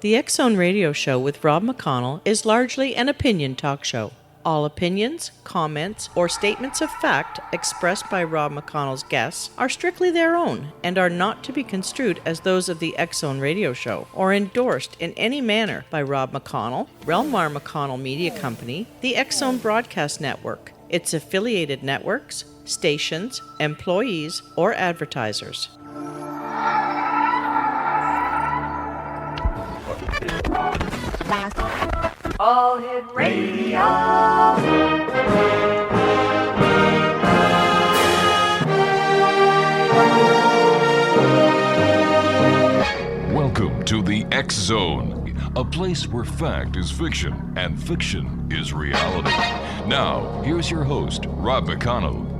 The X Zone Radio Show with Rob McConnell is largely an opinion talk show. All opinions, comments, or statements of fact expressed by Rob McConnell's guests are strictly their own and are not to be construed as those of the X Zone Radio Show or endorsed in any manner by Rob McConnell, Relmar McConnell Media Company, the X Zone Broadcast Network, its affiliated networks, stations, employees, or advertisers. All Hit Radio. Welcome to the X Zone, a place where fact is fiction and fiction is reality. Now, here's your host, Rob McConnell.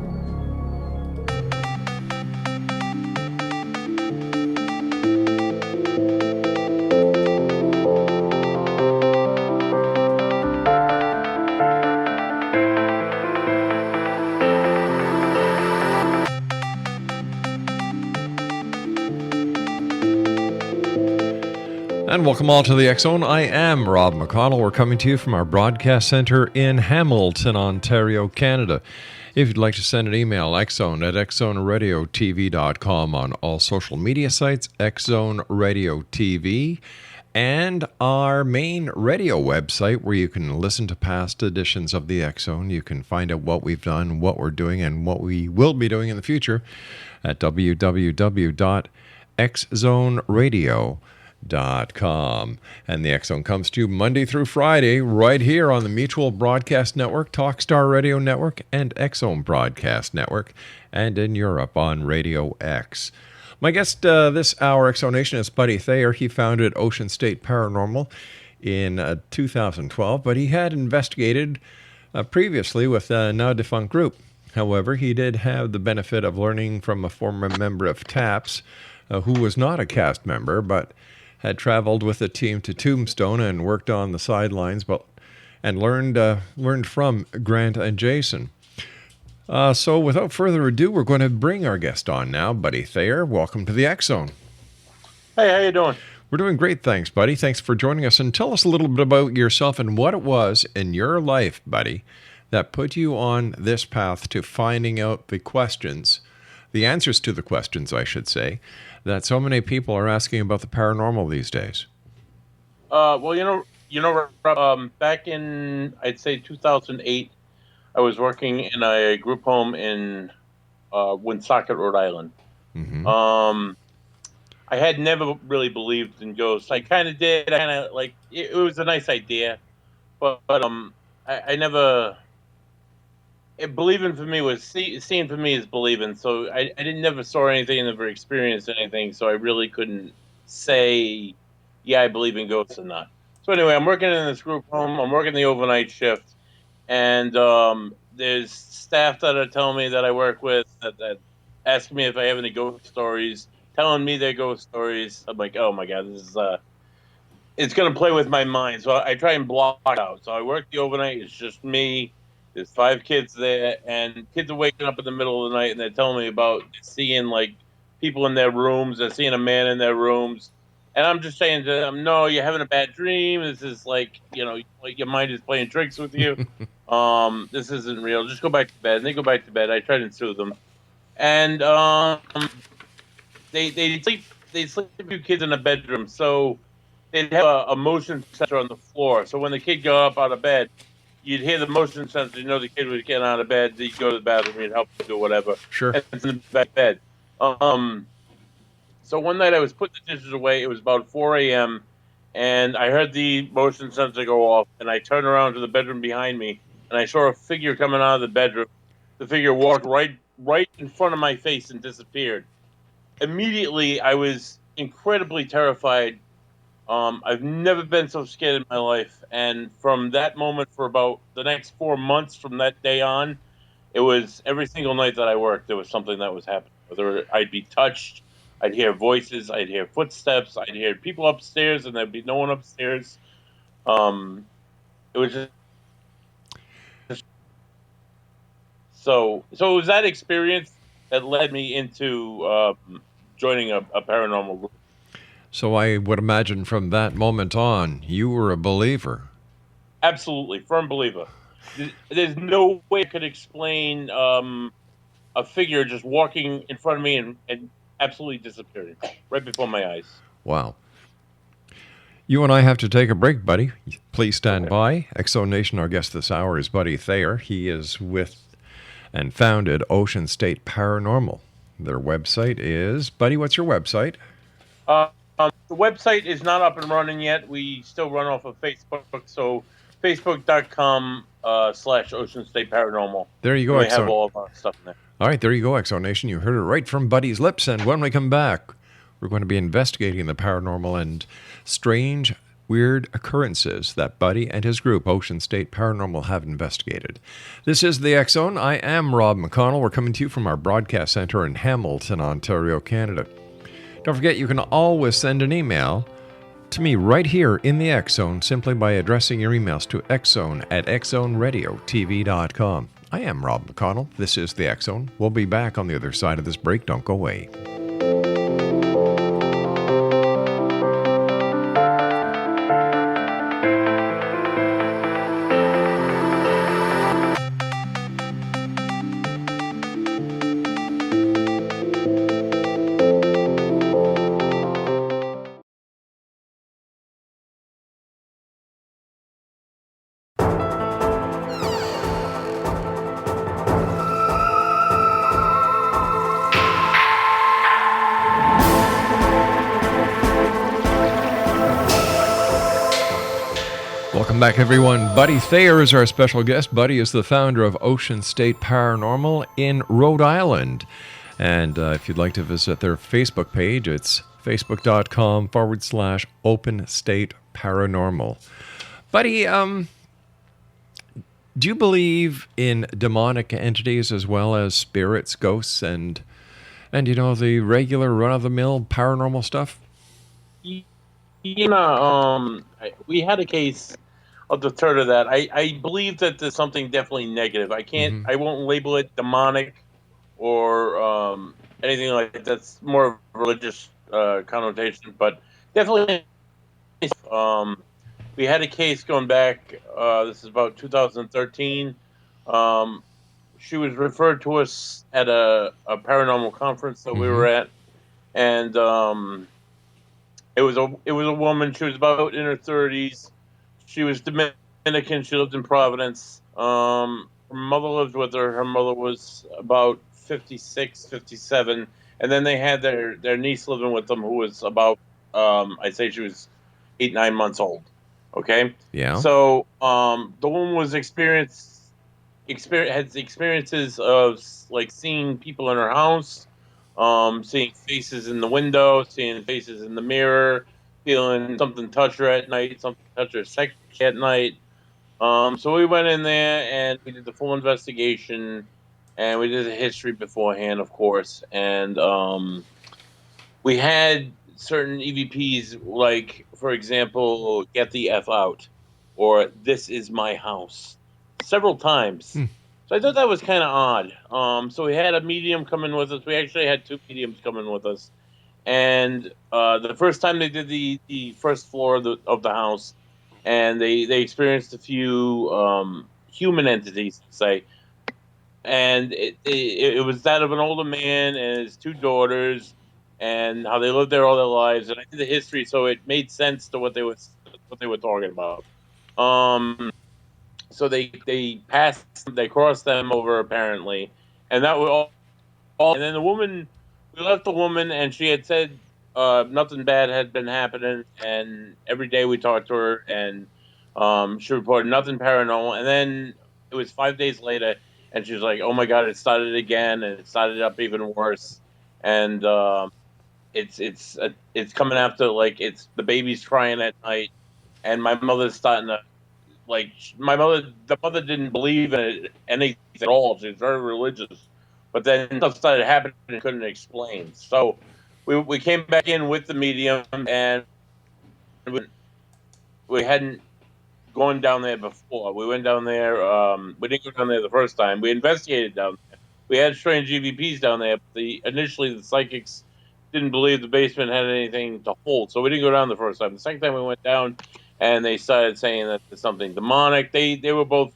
And welcome all to the X Zone. I am Rob McConnell. We're coming to you from our broadcast center in Hamilton, Ontario, Canada. If you'd like to send an email, xzone at xzoneradiotv.com, on all social media sites, Xzone Radio TV, and our main radio website where you can listen to past editions of the X Zone. You can find out what we've done, what we're doing, and what we will be doing in the future at www.xzoneradio.com. And the X Zone comes to you Monday through Friday right here on the Mutual Broadcast Network, Talkstar Radio Network, and X Zone Broadcast Network, and in Europe on Radio X. My guest this hour, X Zone Nation, is Buddy Thayer. He founded Ocean State Paranormal in 2012, but he had investigated previously with a now defunct group. However, he did have the benefit of learning from a former member of TAPS, who was not a cast member, but had traveled with the team to Tombstone and worked on the sidelines, and learned from Grant and Jason. So without further ado, we're going to bring our guest on now, Buddy Thayer. Welcome to the X Zone. Hey, how you doing? We're doing great, thanks, Buddy. Thanks for joining us. And tell us a little bit about yourself and what it was in your life, Buddy, that put you on this path to finding out the answers to the questions, I should say, that so many people are asking about the paranormal these days. Well, Rob, back in, I'd say 2008, I was working in a group home in Woonsocket, Rhode Island. Mm-hmm. I had never really believed in ghosts. I kind of did. It was a nice idea, but I never. Believing for me was seeing for me is believing. So I never saw anything, never experienced anything. So I really couldn't say, yeah, I believe in ghosts or not. So anyway, I'm working in this group home. I'm working the overnight shift, and there's staff that are telling me that I work with that ask me if I have any ghost stories, telling me their ghost stories. I'm like, oh my god, this is it's gonna play with my mind. So I try and block it out. So I work the overnight. It's just me. There's 5 kids there, and kids are waking up in the middle of the night, and they're telling me about seeing, like, people in their rooms. They're seeing a man in their rooms. And I'm just saying to them, no, you're having a bad dream. This is like your mind is playing tricks with you. This isn't real. Just go back to bed. And they go back to bed. I try to soothe them. And they sleep a few kids in a bedroom. So they'd have a motion sensor on the floor. So when the kid got up out of bed, you'd hear the motion sensor, the kid was getting out of bed, you'd go to the bathroom, you'd help him do whatever. Sure. And it's in the back bed. So one night I was putting the dishes away, it was about 4 a.m., and I heard the motion sensor go off, and I turned around to the bedroom behind me, and I saw a figure coming out of the bedroom. The figure walked right in front of my face and disappeared. Immediately, I was incredibly terrified. I've never been so scared in my life. And from that moment for about the next 4 months from that day on, it was every single night that I worked, there was something that was happening. Whether I'd be touched, I'd hear voices, I'd hear footsteps, I'd hear people upstairs, and there'd be no one upstairs. It was just so it was that experience that led me into joining a paranormal group. So I would imagine from that moment on, you were a believer. Absolutely, firm believer. There's no way I could explain a figure just walking in front of me and absolutely disappearing right before my eyes. Wow. You and I have to take a break, buddy. Please stand by. Exo Nation, our guest this hour is Buddy Thayer. He is with and founded Ocean State Paranormal. Their website is... Buddy, what's your website? The website is not up and running yet. We still run off of Facebook, so facebook.com/Ocean State Paranormal. There you go, We Exo. have all of our stuff in there. All right, there you go, Exo Nation. You heard it right from Buddy's lips. And when we come back, we're going to be investigating the paranormal and strange, weird occurrences that Buddy and his group, Ocean State Paranormal, have investigated. This is the X Zone. I am Rob McConnell. We're coming to you from our broadcast center in Hamilton, Ontario, Canada. Don't forget, you can always send an email to me right here in the X Zone simply by addressing your emails to xzone@xzoneradiotv.com. I am Rob McConnell. This is the X Zone. We'll be back on the other side of this break. Don't go away. Welcome back, everyone. Buddy Thayer is our special guest. Buddy is the founder of Ocean State Paranormal in Rhode Island. And if you'd like to visit their Facebook page, it's facebook.com/Open State Paranormal. Buddy, do you believe in demonic entities as well as spirits, ghosts, and you know, the regular run-of-the-mill paranormal stuff? You know, we had a case of the third of that. I believe that there's something definitely negative. I can't, I won't label it demonic or anything like that. That's more of a religious connotation, but definitely. We had a case going back. This is about 2013. She was referred to us at a paranormal conference that we were at, and it was a woman. She was about in her 30s. She was Dominican. She lived in Providence. Her mother lived with her. Her mother was about 56, 57. And then they had their niece living with them, who was about, I'd say she was 8, 9 months old. Okay? Yeah. So the woman was had experiences of, like, seeing people in her house, seeing faces in the window, seeing faces in the mirror, feeling something touch her at night, something touch her sex at night. So we went in there and we did the full investigation, and we did the history beforehand, of course. And we had certain EVPs, like, for example, "Get the F out," or "This is my house," several times. So I thought that was kind of odd. So we had a medium come in with us. We actually had 2 mediums come in with us. And the first time they did the first floor of the house, and they experienced a few human entities, say. And it was that of an older man and his 2 daughters, and how they lived there all their lives. And I did the history, so it made sense to what they were talking about. So they crossed them over, apparently, and that was all. And then we left the woman, and she had said nothing bad had been happening, and every day we talked to her, and she reported nothing paranormal. And then it was 5 days later, and she was like, "Oh my God, it started again, and it started up even worse." And it's coming after, like, it's the baby's crying at night, and my mother's starting to, like, the mother didn't believe in anything at all. She was very religious, but then stuff started happening and couldn't explain. So we came back in with the medium, and we hadn't gone down there before. We went down there. We didn't go down there the first time. We investigated down there. We had strange EVPs down there. But initially the psychics didn't believe the basement had anything to hold, so we didn't go down the first time. The second time we went down, and they started saying that there's something demonic. They were both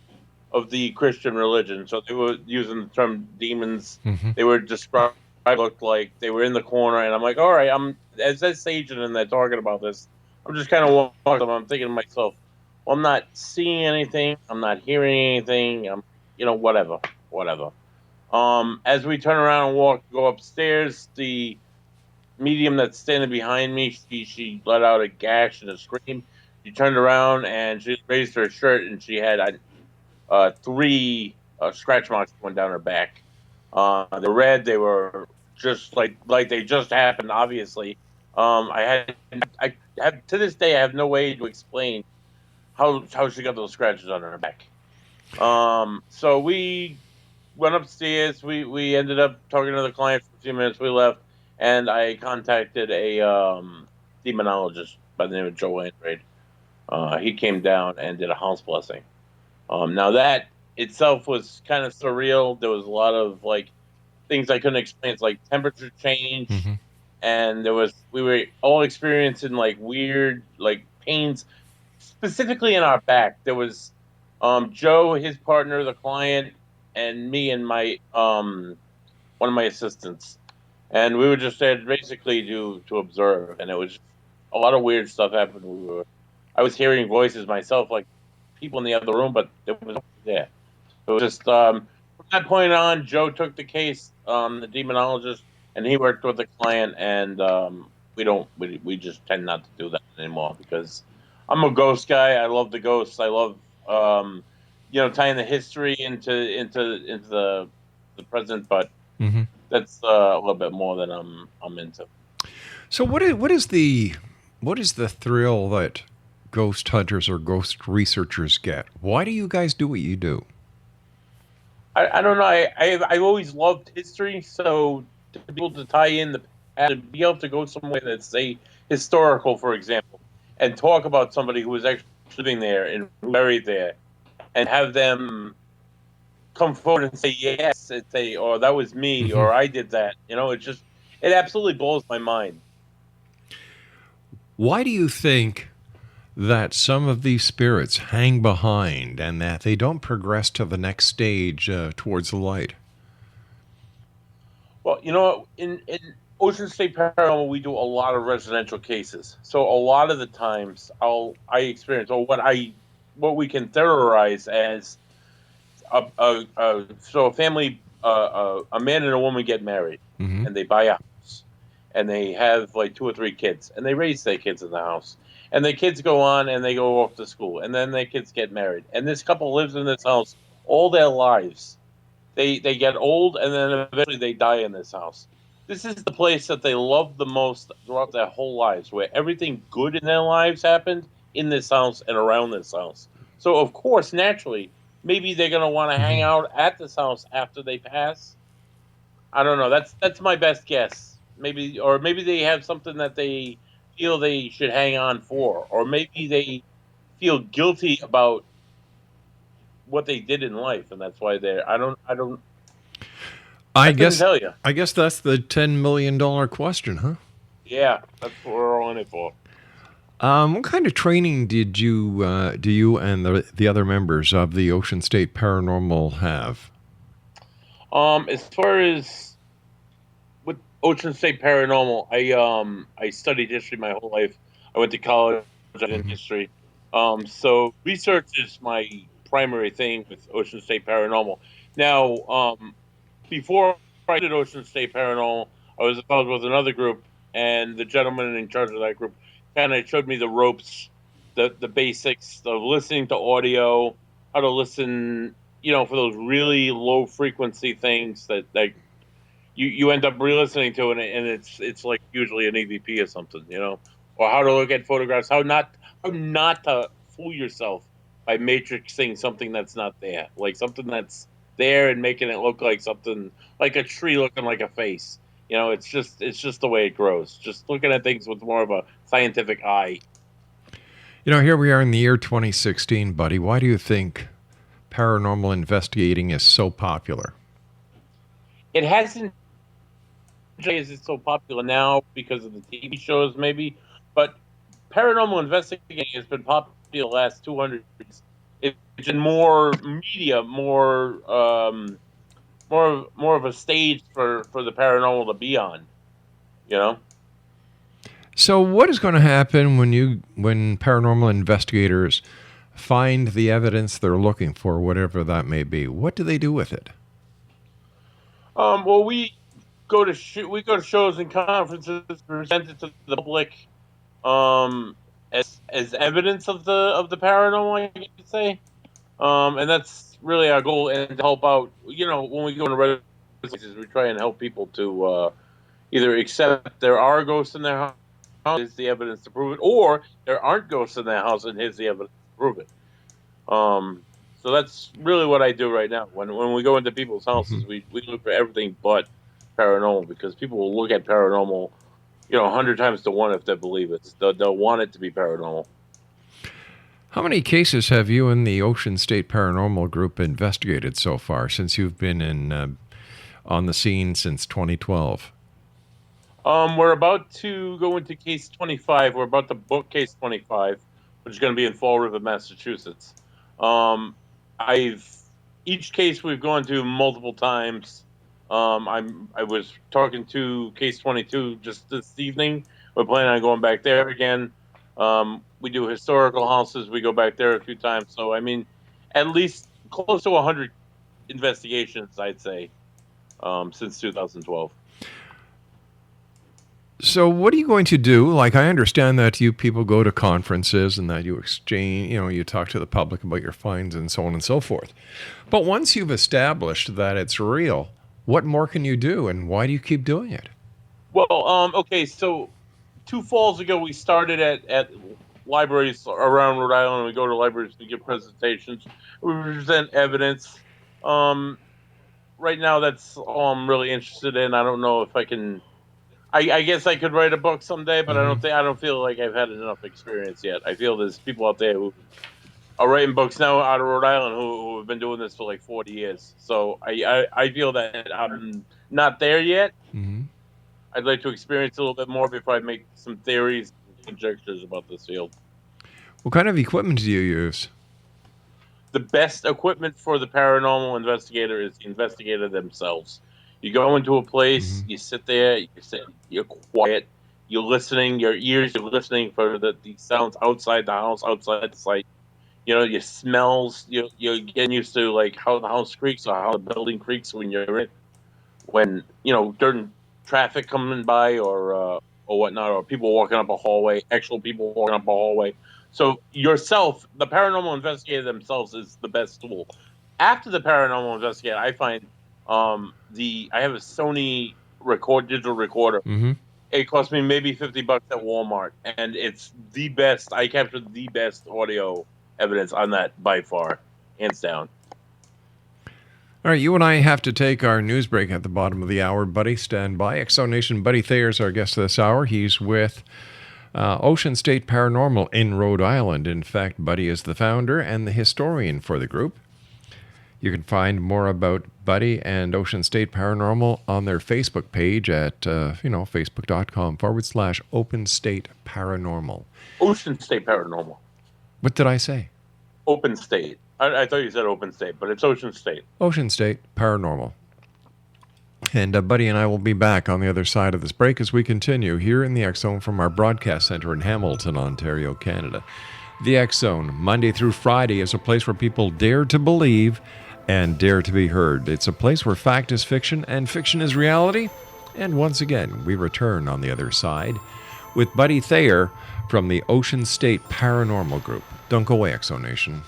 of the Christian religion, so they were using the term demons. Mm-hmm. They were described, looked like they were in the corner, and I'm like, all right, as this agent and they're talking about this, I'm just kind of walking. I'm thinking to myself, well, I'm not seeing anything, I'm not hearing anything, I'm, whatever. As we turn around and go upstairs, the medium that's standing behind me, she let out a gash and a scream. She turned around and she raised her shirt, and she had 3 scratch marks going down her back. They're red. They were just like they just happened. Obviously, I have to this day I have no way to explain how she got those scratches on her back. So we went upstairs. We ended up talking to the client for a few minutes. We left, and I contacted a demonologist by the name of Joe Andrade. He came down and did a house blessing. Now that itself was kind of surreal. There was a lot of things I couldn't explain. It's like temperature change, Mm-hmm. and we were all experiencing weird pains, specifically in our back. There was Joe, his partner, the client, and me and my one of my assistants, and we were just there basically to observe. And it was a lot of weird stuff happened. I was hearing voices myself, like people in the other room, but it was there. It was just from that point on, Joe took the case, the demonologist, and he worked with the client. And we just tend not to do that anymore because I'm a ghost guy. I love the ghosts. I love tying the history into the present, but Mm-hmm. that's a little bit more than I'm into. So what is the thrill that ghost hunters or ghost researchers get? Why do you guys do what you do? I don't know. I've always loved history, so to be able to tie in the past, to be able to go somewhere that's historical, for example, and talk about somebody who was actually living there and buried there, and have them come forward and say yes, and say, "Or that was me," Mm-hmm. or "I did that." It absolutely blows my mind. Why do you think that some of these spirits hang behind and that they don't progress to the next stage towards the light? Well, in Ocean State Paranormal, we do a lot of residential cases. So a lot of the times, I experience, or what we can theorize as a family, a man and a woman get married, Mm-hmm. and they buy a house, and they have 2 or 3 kids, and they raise their kids in the house, and the kids go on and they go off to school, and then their kids get married, and this couple lives in this house all their lives. They get old, and then eventually they die in this house. This is the place that they love the most throughout their whole lives, where everything good in their lives happened in this house and around this house. So, of course, naturally, maybe they're going to want to hang out at this house after they pass. I don't know. That's my best guess. Maybe they have something that they feel they should hang on for, or maybe they feel guilty about what they did in life, and that's why they're. I couldn't tell you. I guess that's the $10 million question, huh? Yeah, that's what we're all in it for. What kind of training did you and the other members of the Ocean State Paranormal have? As far as with Ocean State Paranormal, I studied history my whole life. I went to college in history. So research is my primary thing with Ocean State Paranormal. Now, before I did Ocean State Paranormal, I was involved with another group, and the gentleman in charge of that group kind of showed me the ropes, the basics of listening to audio, how to listen, for those really low frequency things that you end up re-listening to, and it's like usually an EVP or something, or how to look at photographs, how not to fool yourself by matrixing something that's not there, like something that's there and making it look like something, like a tree looking like a face. It's just the way it grows. Just looking at things with more of a scientific eye. Here we are in the year 2016, buddy. Why do you think paranormal investigating is so popular? It hasn't is it so popular now because of the TV shows, maybe, but paranormal investigating has been popular the last 200 years. It's in more media, more of a stage for the paranormal to be on, you know. So what is going to happen when paranormal investigators find the evidence they're looking for, whatever that may be? What do they do with it? Well, we go to shows and conferences, present it to the public, as evidence of the paranormal, I could say, and that's really our goal. And to help out, when we go to red places, we try and help people to either accept there are ghosts in their house, is the evidence to prove it, or there aren't ghosts in their house, and here's the evidence to prove it. So that's really what I do right now. When we go into people's houses, we look for everything but paranormal, because people will look at paranormal, 100 times to 1 if they believe it. They'll want it to be paranormal. How many cases have you and the Ocean State Paranormal Group investigated so far, since you've been on the scene since 2012? We're about to go into case 25. We're about to book case 25, which is going to be in Fall River, Massachusetts. Each case we've gone to multiple times. I was talking to case 22 just this evening. We're planning on going back there again. We do historical houses. We go back there a few times. So, I mean, at least close to 100 investigations, I'd say, since 2012. So what are you going to do? Like, I understand that you people go to conferences and that you exchange, you talk to the public about your finds and so on and so forth. But once you've established that it's real, what more can you do, and why do you keep doing it? Well, okay, so 2 falls ago, we started at libraries around Rhode Island. We go to libraries to give presentations. We present evidence. Right now, that's all I'm really interested in. I don't know if I can... I guess I could write a book someday, but I don't feel like I've had enough experience yet. I feel there's people out there who are writing books now out of Rhode Island who have been doing this for like 40 years. So I feel that I'm not there yet. Mm-hmm. I'd like to experience a little bit more before I make some theories and conjectures about this field. What kind of equipment do you use? The best equipment for the paranormal investigator is the investigator themselves. You go into a place, you sit there, you're quiet, you're listening, you're listening for the sounds outside the house, outside the site. Your smells, you're getting used to like how the house creaks or how the building creaks when you're in, during traffic coming by or whatnot, or people walking up a hallway, actual people walking up a hallway. So yourself, the paranormal investigator themselves, is the best tool. After the paranormal investigator, I find I have a Sony digital recorder. Mm-hmm. It cost me maybe $50 at Walmart, and it's the best. I captured the best audio evidence on that by far, hands down. All right, you and I have to take our news break at the bottom of the hour. Buddy, stand by. Exo Nation, Buddy Thayer is our guest this hour. He's with Ocean State Paranormal in Rhode Island. In fact, Buddy is the founder and the historian for the group. You can find more about Buddy and Ocean State Paranormal on their Facebook page at, facebook.com/Open State Paranormal. Ocean State Paranormal. What did I say? Open State. I thought you said Open State, but it's Ocean State. Ocean State Paranormal. And Buddy and I will be back on the other side of this break as we continue here in the X Zone from our broadcast center in Hamilton, Ontario, Canada. The X Zone, Monday through Friday, is a place where people dare to believe and dare to be heard. It's a place where fact is fiction and fiction is reality. And once again, we return on the other side with Buddy Thayer from the Ocean State Paranormal Group. Don't go away, Exo Nation.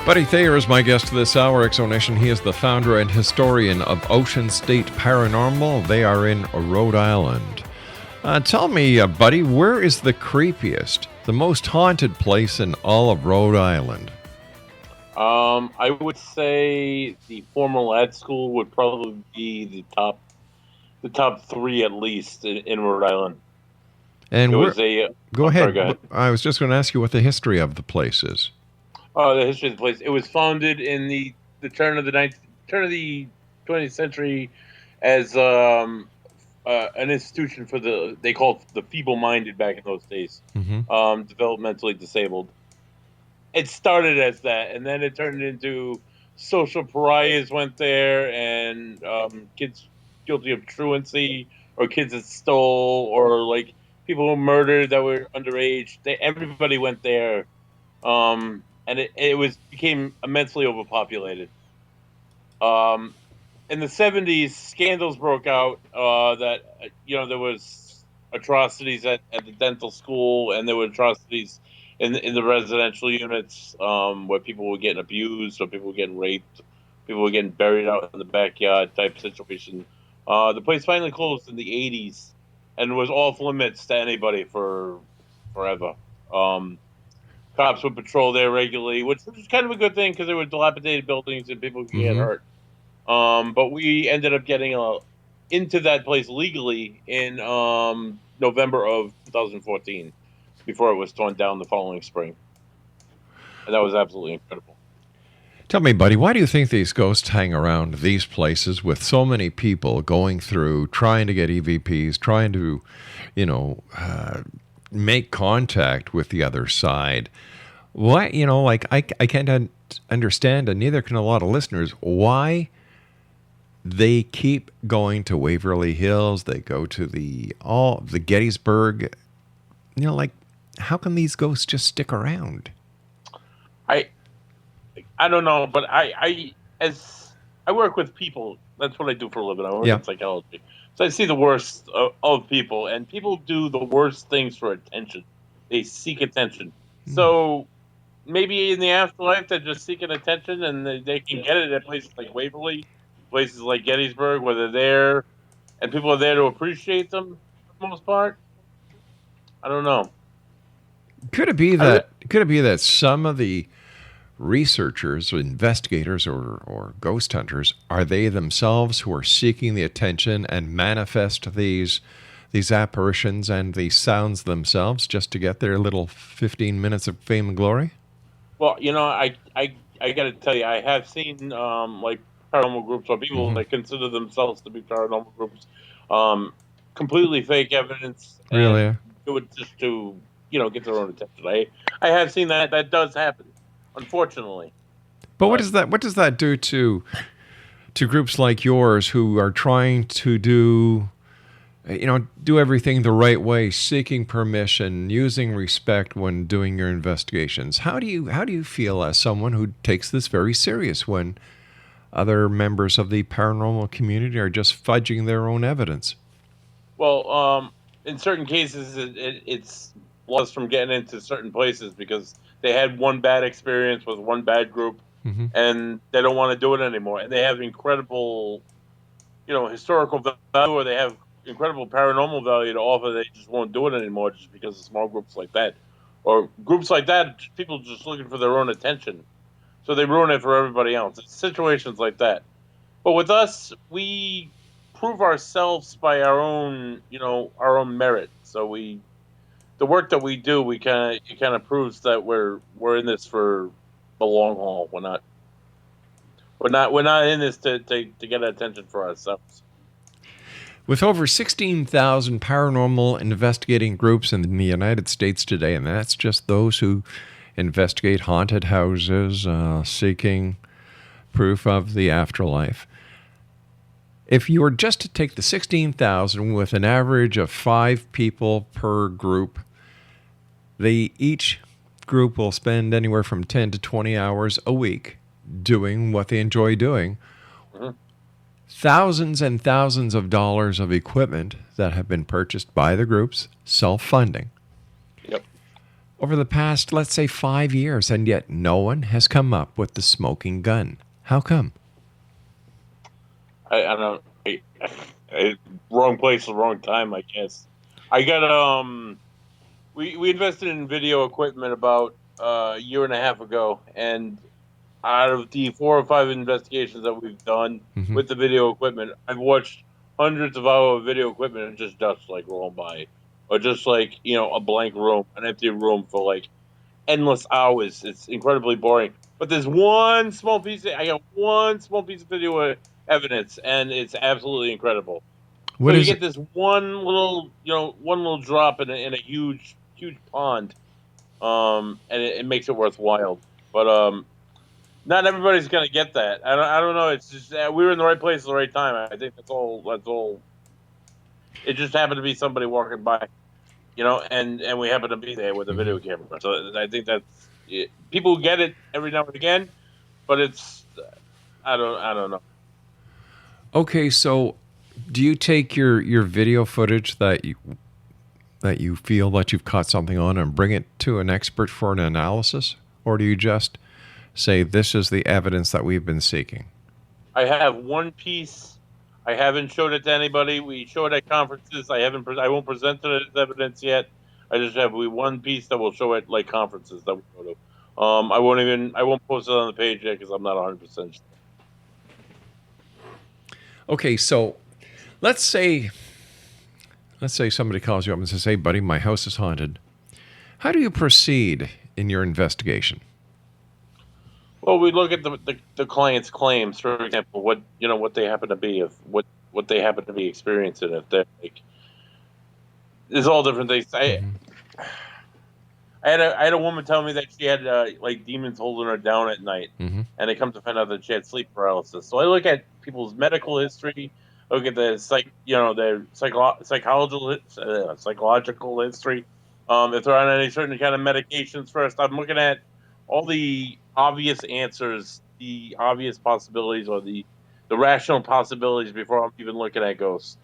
Buddy Thayer is my guest this hour, Exonation. He is the founder and historian of Ocean State Paranormal. They are in Rhode Island. Tell me, Buddy, where is the creepiest, the most haunted place in all of Rhode Island? I would say the former lad school would probably be the top three at least in Rhode Island. And go ahead. Sorry, go ahead. I was just going to ask you what the history of the place is. Oh, the history of the place. It was founded in the turn of the 20th century as an institution for they called the feeble-minded back in those days, developmentally disabled. It started as that, and then it turned into social pariahs went there, and kids guilty of truancy, or kids that stole, or like people who murdered that were underage. Everybody went there. And it became immensely overpopulated. In the 70s, scandals broke out that there was atrocities at the dental school, and there were atrocities in the residential units where people were getting abused, or people were getting raped, people were getting buried out in the backyard type situation. The place finally closed in the 80s and was off limits to anybody for forever. Cops would patrol there regularly, which was kind of a good thing because they were dilapidated buildings and people could get hurt. But we ended up getting into that place legally in November of 2014, before it was torn down the following spring. And that was absolutely incredible. Tell me, Buddy, why do you think these ghosts hang around these places with so many people going through, trying to get EVPs, trying to, make contact with the other side? Why, I can't understand, and neither can a lot of listeners, why they keep going to Waverly Hills, they go to the Gettysburg. How can these ghosts just stick around? I don't know, but I work with people. That's what I do for a living. I work in psychology. So I see the worst of people, and people do the worst things for attention. They seek attention. So maybe in the afterlife, they're just seeking attention, and they can get it at places like Waverly, places like Gettysburg, where they're there, and people are there to appreciate them for the most part. I don't know. Could it be that some of the researchers, investigators, or ghost hunters, are they themselves who are seeking the attention and manifest these apparitions and these sounds themselves just to get their little 15 minutes of fame and glory? Well, I got to tell you, I have seen like paranormal groups or people that consider themselves to be paranormal groups, completely fake evidence. Really? And do it just to get their own attention. I have seen that. That does happen, unfortunately. But what does that do to groups like yours who are trying to do everything the right way, seeking permission, using respect when doing your investigations? How do you feel as someone who takes this very serious when other members of the paranormal community are just fudging their own evidence? Well, in certain cases, it's us from getting into certain places because they had one bad experience with one bad group, and they don't want to do it anymore. And they have incredible, historical value, or they have incredible paranormal value to offer. They just won't do it anymore just because of small groups like that, or groups like that. People just looking for their own attention, so they ruin it for everybody else. It's situations like that. But with us, we prove ourselves by our own merit. So the work that we do, it kind of proves that we're in this for the long haul. We're not in this to get attention for ourselves. With over 16,000 paranormal investigating groups in the United States today, and that's just those who investigate haunted houses, seeking proof of the afterlife. If you were just to take the 16,000 with an average of 5 people per group, each group will spend anywhere from 10 to 20 hours a week doing what they enjoy doing. Thousands and thousands of dollars of equipment that have been purchased by the groups, self-funding. Yep. over the past, let's say, 5 years, and yet no one has come up with the smoking gun. How come? I don't. Wrong place, wrong time. I guess. I got We invested in video equipment about a year and a half ago, and out of the 4 or 5 investigations that we've done with the video equipment, I've watched hundreds of hours of video equipment and just dust like rolling by, or just like a blank room, an empty room for like endless hours. It's incredibly boring. But there's one small piece. I got one small piece of video evidence, and it's absolutely incredible. What so you is get it? this one little drop in a huge pond, and it makes it worthwhile. But not everybody's gonna get that. I don't know. It's just we were in the right place at the right time. I think that's all. It just happened to be somebody walking by, and we happened to be there with a video camera. So I think that's it. People get it every now and again, but it's I don't know. Okay, so do you take your video footage that you feel that you've caught something on and bring it to an expert for an analysis, or do you just say this is the evidence that we've been seeking? I have one piece. I haven't showed it to anybody. We show it at conferences. I won't present it as evidence yet. I just have one piece that we'll show at like conferences that we go to. I won't post it on the page yet because I'm not 100% sure. Okay, so let's say somebody calls you up and says, "Hey, buddy, my house is haunted." How do you proceed in your investigation? Well, we look at the client's claims, for example, what they happen to be, if what they happen to be experiencing, if they're like, there's all different things. I had a woman tell me that she had like demons holding her down at night, and I come to find out that she had sleep paralysis. So I look at people's medical history, look at their psychological history. If they're on any certain kind of medications first, I'm looking at all the obvious answers, the obvious possibilities, or the rational possibilities before I'm even looking at ghosts.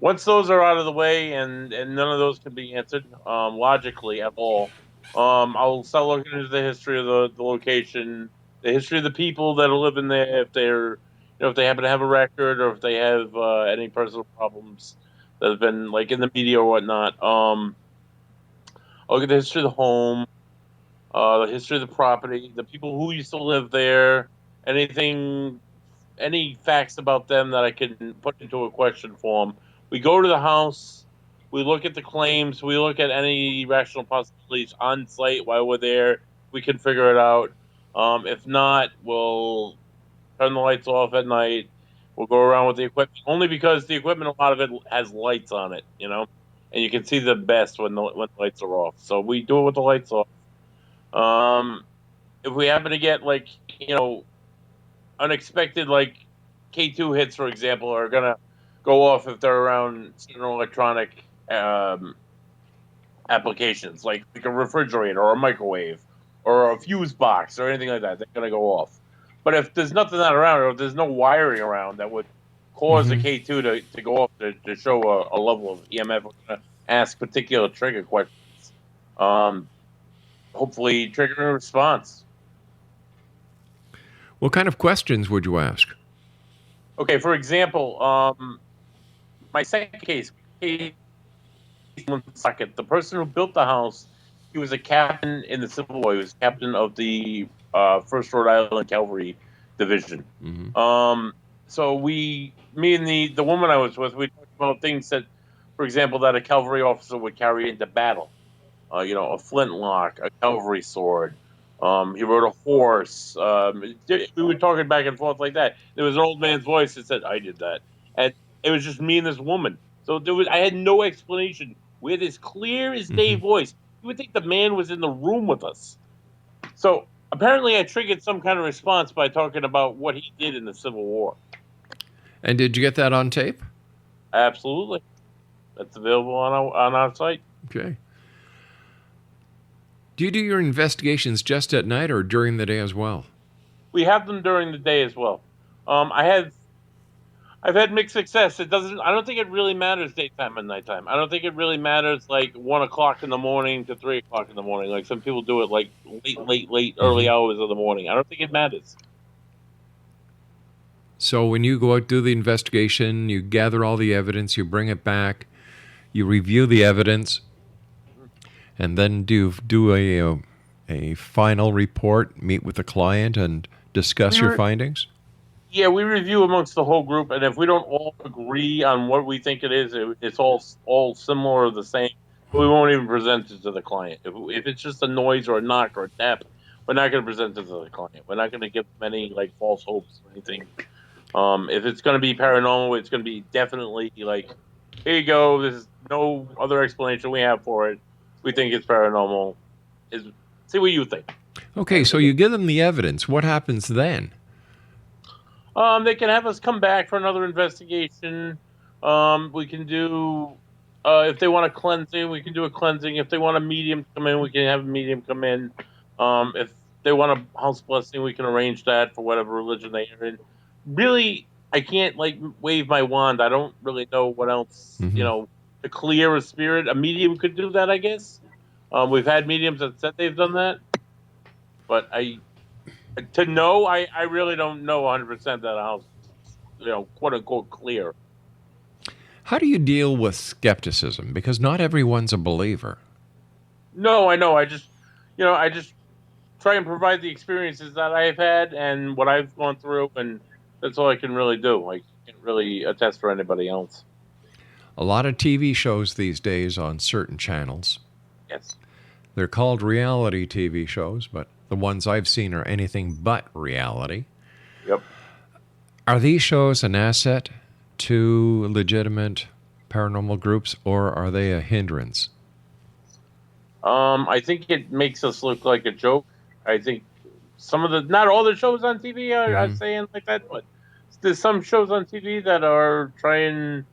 Once those are out of the way and none of those can be answered logically at all, I'll start looking into the history of the location, the history of the people that are living there, if they're, if they happen to have a record or if they have any personal problems that have been like in the media or whatnot. I'll look at the history of the home, the history of the property, the people who used to live there, any facts about them that I can put into a question form. We go to the house, we look at the claims, we look at any rational possibilities on site while we're there. We can figure it out. If not, we'll turn the lights off at night. We'll go around with the equipment, only because the equipment, a lot of it has lights on it, and you can see the best when the lights are off. So we do it with the lights off. If we happen to get like, unexpected like K2 hits, for example, are gonna go off if they're around certain electronic applications, like a refrigerator or a microwave or a fuse box or anything like that. They're gonna go off. But if there's nothing that around, or if there's no wiring around that would cause a K2 to go off to show a level of EMF, we're gonna ask particular trigger questions. Hopefully trigger a response. What kind of questions would you ask? Okay, for example, my second case, the person who built the house, he was a captain in the Civil War. He was captain of the 1st Rhode Island Cavalry Division. So me and the woman I was with, we talked about things that, for example, that a cavalry officer would carry into battle. A flintlock, a cavalry sword. He rode a horse. We were talking back and forth like that. There was an old man's voice that said, "I did that," and it was just me and this woman. So I had no explanation. We had this clear as day voice. You would think the man was in the room with us. So apparently, I triggered some kind of response by talking about what he did in the Civil War. And did you get that on tape? Absolutely, that's available on our site. Okay. Do you do your investigations just at night or during the day as well? We have them during the day as well. I I've had mixed success. It doesn't. I don't think it really matters daytime and nighttime. I don't think it really matters like 1 o'clock in the morning to 3 o'clock in the morning. Like some people do it like late, early hours of the morning. I don't think it matters. So when you go out, do the investigation, you gather all the evidence, you bring it back, you review the evidence, and then do a final report, meet with the client, and discuss your findings? Yeah, we review amongst the whole group, and if we don't all agree on what we think it is, it's all similar or the same. We won't even present it to the client. If it's just a noise or a knock or a tap, we're not going to present it to the client. We're not going to give them any like false hopes or anything. If it's going to be paranormal, it's going to be definitely like, here you go. There's no other explanation we have for it. We think it's paranormal. See what you think. Okay, so you give them the evidence. What happens then? They can have us come back for another investigation. We can do, if they want a cleansing, we can do a cleansing. If they want a medium to come in, we can have a medium come in. If they want a house blessing, we can arrange that for whatever religion they are in. Really, I can't like wave my wand. I don't really know what else, to clear a spirit. A medium could do that, I guess. We've had mediums that said they've done that, but I really don't know 100% that a house, quote unquote, clear. How do you deal with skepticism? Because not everyone's a believer. No, I know. I just try and provide the experiences that I've had and what I've gone through, and that's all I can really do. I can't really attest for anybody else. A lot of TV shows these days on certain channels. Yes. They're called reality TV shows, but the ones I've seen are anything but reality. Yep. Are these shows an asset to legitimate paranormal groups, or are they a hindrance? I think it makes us look like a joke. I think not all the shows on TV are saying like that, but there's some shows on TV that are trying to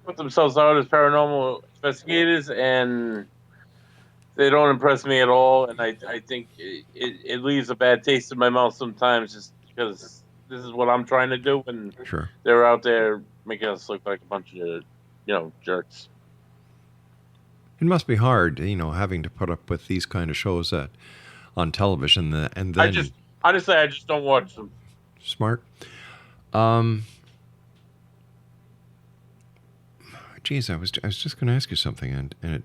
put themselves out as paranormal investigators, and they don't impress me at all. And I think it leaves a bad taste in my mouth sometimes, just because this is what I'm trying to do, and they're out there making us look like a bunch of jerks. It must be hard, having to put up with these kind of shows on television, and then honestly, I just don't watch them. Smart. Geez, I was just going to ask you something, and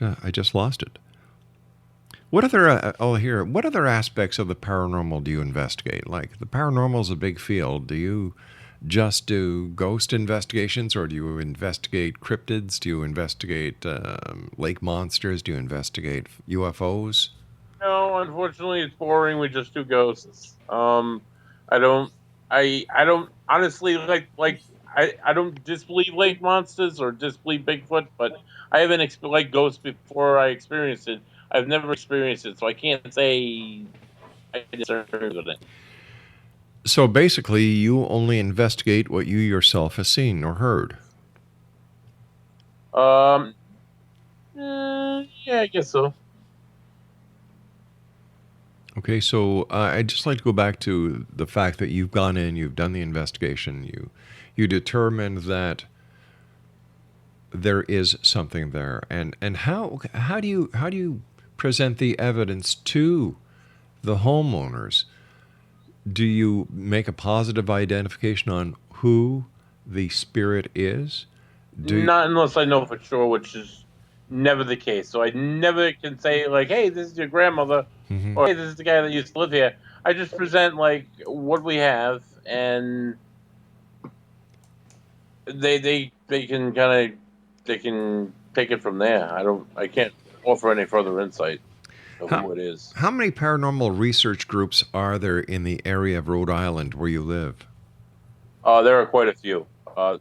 I just lost it. What other aspects of the paranormal do you investigate? Like, the paranormal is a big field. Do you just do ghost investigations, or do you investigate cryptids? Do you investigate lake monsters? Do you investigate UFOs? No, unfortunately, it's boring. We just do ghosts. I don't honestly I don't disbelieve lake monsters or disbelieve Bigfoot, but I haven't like ghosts before I experienced it. I've never experienced it, so I can't say I discern with it. So basically, you only investigate what you yourself have seen or heard. Yeah, I guess so. Okay, so I'd just like to go back to the fact that you've gone in, you've done the investigation, you determined that there is something there, and how do you present the evidence to the homeowners? Do you make a positive identification on who the spirit is? Not unless I know for sure, which is never the case. So I never can say like, "Hey, this is your grandmother," or "Hey, this is the guy that used to live here." I just present like what we have, and they can take it from there. I can't offer any further insight of who it is. How many paranormal research groups are there in the area of Rhode Island where you live? There are quite a few.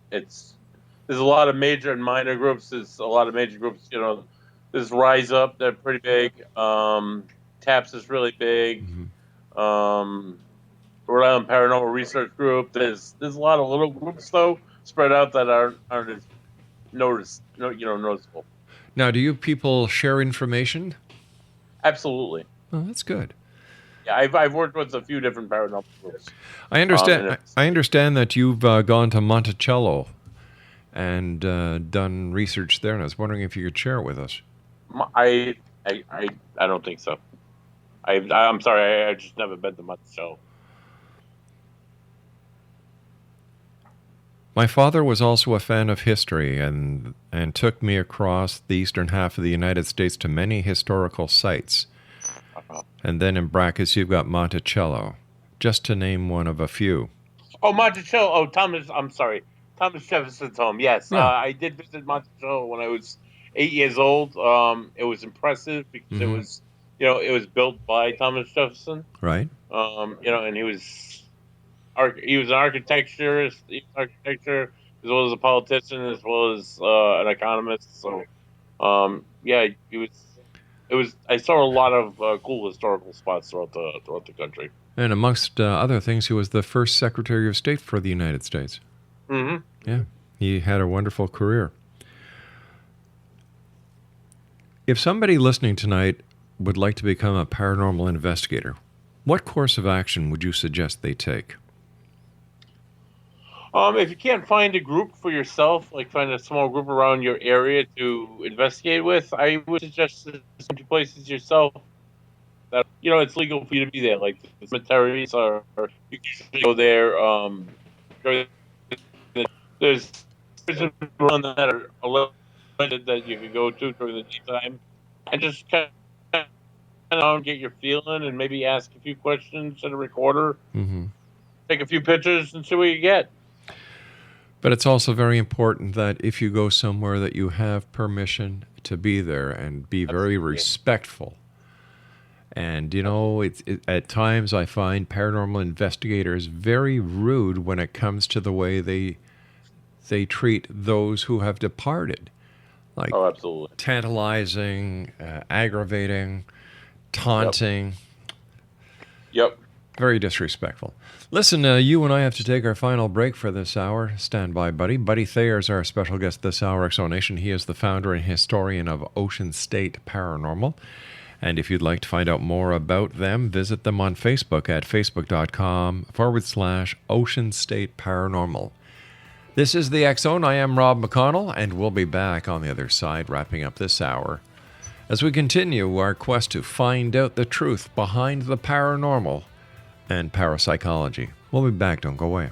There's a lot of major and minor groups. There's a lot of major groups. There's Rise Up. They're pretty big. TAPS is really big. Rhode Island Paranormal Research Group. There's a lot of little groups though spread out that aren't as noticeable. Now, do you people share information? Absolutely. Oh, that's good. Yeah, I've worked with a few different paranormal groups. I understand. I understand that you've gone to Monticello and done research there, and I was wondering if you could share it with us. I don't think so. I'm sorry, I just never been to Monticello. My father was also a fan of history and took me across the eastern half of the United States to many historical sites. And then in brackets, you've got Monticello, just to name one of a few. Oh, Monticello. Oh, I'm sorry. Thomas Jefferson's home. Yes. Yeah. I did visit Monticello when I was 8 years old. It was impressive because it was, it was built by Thomas Jefferson. Right. And he was an architecturist, as well as a politician, as well as an economist. So, he was. I saw a lot of cool historical spots throughout the country. And amongst other things, he was the first Secretary of State for the United States. Mm-hmm. Yeah, he had a wonderful career. If somebody listening tonight would like to become a paranormal investigator, what course of action would you suggest they take? If you can't find a group for yourself, like find a small group around your area to investigate with, I would suggest some places yourself that it's legal for you to be there. Like the cemeteries are, you can go there. There's one that are limited that you can go to during the daytime, and just kind of get your feeling and maybe ask a few questions at a recorder. Mm-hmm. Take a few pictures and see what you get. But it's also very important that if you go somewhere that you have permission to be there and be very respectful. And, at times I find paranormal investigators very rude when it comes to the way they treat those who have departed. Like, oh, absolutely. Tantalizing, aggravating, taunting. Yep. Very disrespectful. Listen, you and I have to take our final break for this hour. Stand by, Buddy. Buddy Thayer is our special guest this hour, Exonation. He is the founder and historian of Ocean State Paranormal. And if you'd like to find out more about them, visit them on Facebook at facebook.com/Ocean State Paranormal. This is the X-Zone. I am Rob McConnell, and we'll be back on the other side, wrapping up this hour, as we continue our quest to find out the truth behind the paranormal and parapsychology. We'll be back. Don't go away.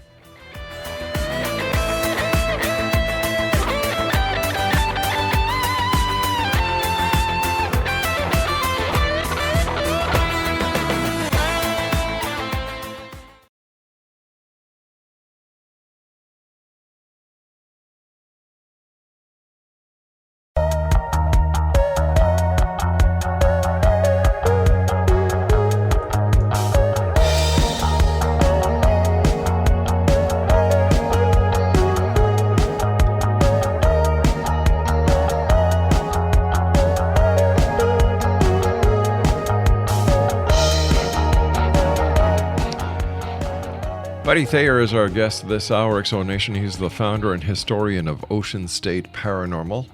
Buddy Thayer is our guest this hour, Exonation. He's the founder and historian of Ocean State Paranormal.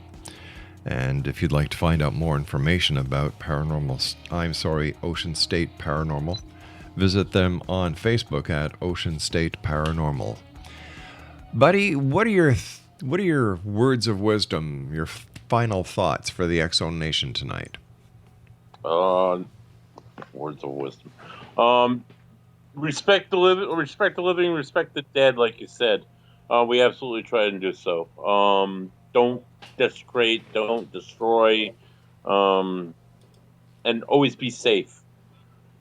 And if you'd like to find out more information about Ocean State Paranormal, visit them on Facebook at Ocean State Paranormal. Buddy, what are your words of wisdom, your final thoughts for the Exonation tonight? Words of wisdom. Respect the living, respect the dead, like you said. We absolutely try and do so. Don't desecrate, don't destroy, and always be safe.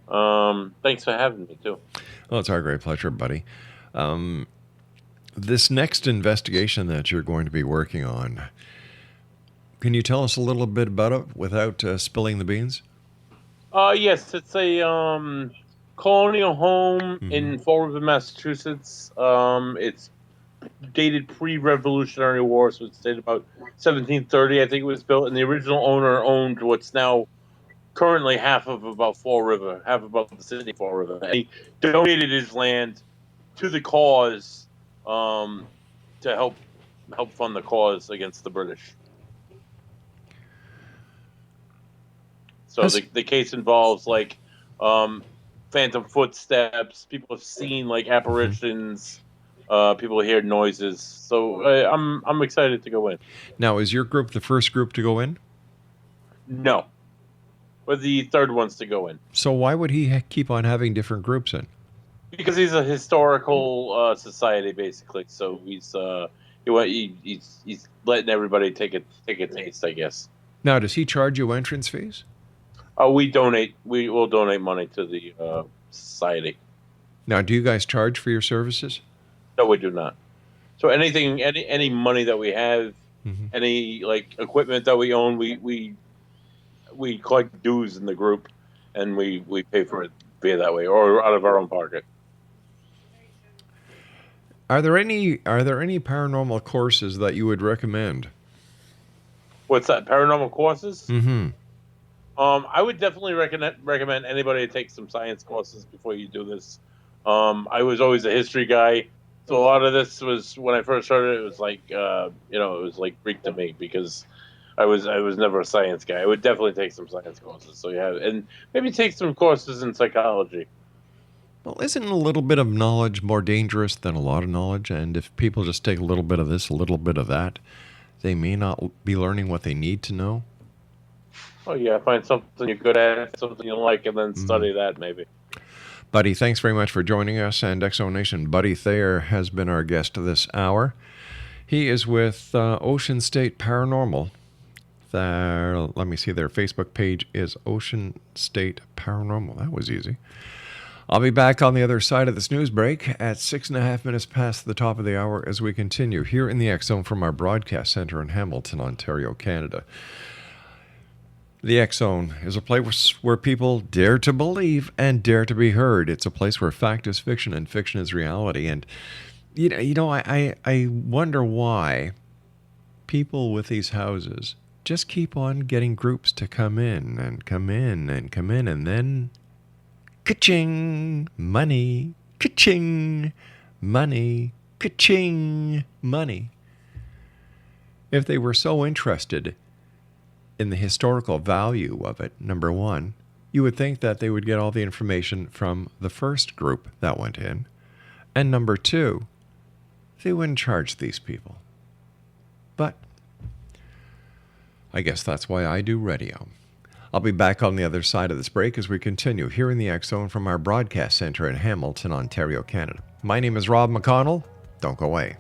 Thanks for having me, too. Well, it's our great pleasure, buddy. This next investigation that you're going to be working on, can you tell us a little bit about it without spilling the beans? Yes, it's a colonial home in Fall River, Massachusetts. It's dated pre-Revolutionary War, so it's dated about 1730. I think it was built, and the original owner owned what's now currently half of about Fall River, half about the city of Fall River. And he donated his land to the cause to help fund the cause against the British. So the case involves phantom footsteps. People have seen like apparitions. People hear noises. So I'm excited to go in. Now, is your group the first group to go in? No, we're the third ones to go in. So why would he keep on having different groups in? Because he's a historical society, basically. So he's letting everybody take a taste, I guess. Now, does he charge you entrance fees? We donate. We will donate money to the society. Now, do you guys charge for your services? No, we do not. So any money that we have, any like equipment that we own, we collect dues in the group, and we pay for it via that way or out of our own pocket. Are there any paranormal courses that you would recommend? What's that? Paranormal courses? Mm-hmm. I would definitely recommend anybody to take some science courses before you do this. I was always a history guy, so a lot of this was when I first started. It was like it was like Greek to me because I was never a science guy. I would definitely take some science courses. So and maybe take some courses in psychology. Well, isn't a little bit of knowledge more dangerous than a lot of knowledge? And if people just take a little bit of this, a little bit of that, they may not be learning what they need to know. Oh yeah, find something you're good at, something you like, and then study that maybe. Buddy, thanks very much for joining us. And Exonation, Buddy Thayer has been our guest this hour. He is with Ocean State Paranormal. Let me see, their Facebook page is Ocean State Paranormal. That was easy. I'll be back on the other side of this news break at 6.5 minutes past the top of the hour as we continue here in the X Zone from our broadcast center in Hamilton, Ontario, Canada. The X Zone is a place where people dare to believe and dare to be heard. It's a place where fact is fiction and fiction is reality. And I wonder why people with these houses just keep on getting groups to come in and come in and come in, and then ka-ching, money, ka-ching, money, ka-ching, money. If they were so interested in the historical value of it, number one, you would think that they would get all the information from the first group that went in. And number two, they wouldn't charge these people. But I guess that's why I do radio. I'll be back on the other side of this break as we continue here in the X Zone from our broadcast center in Hamilton, Ontario, Canada. My name is Rob McConnell. Don't go away.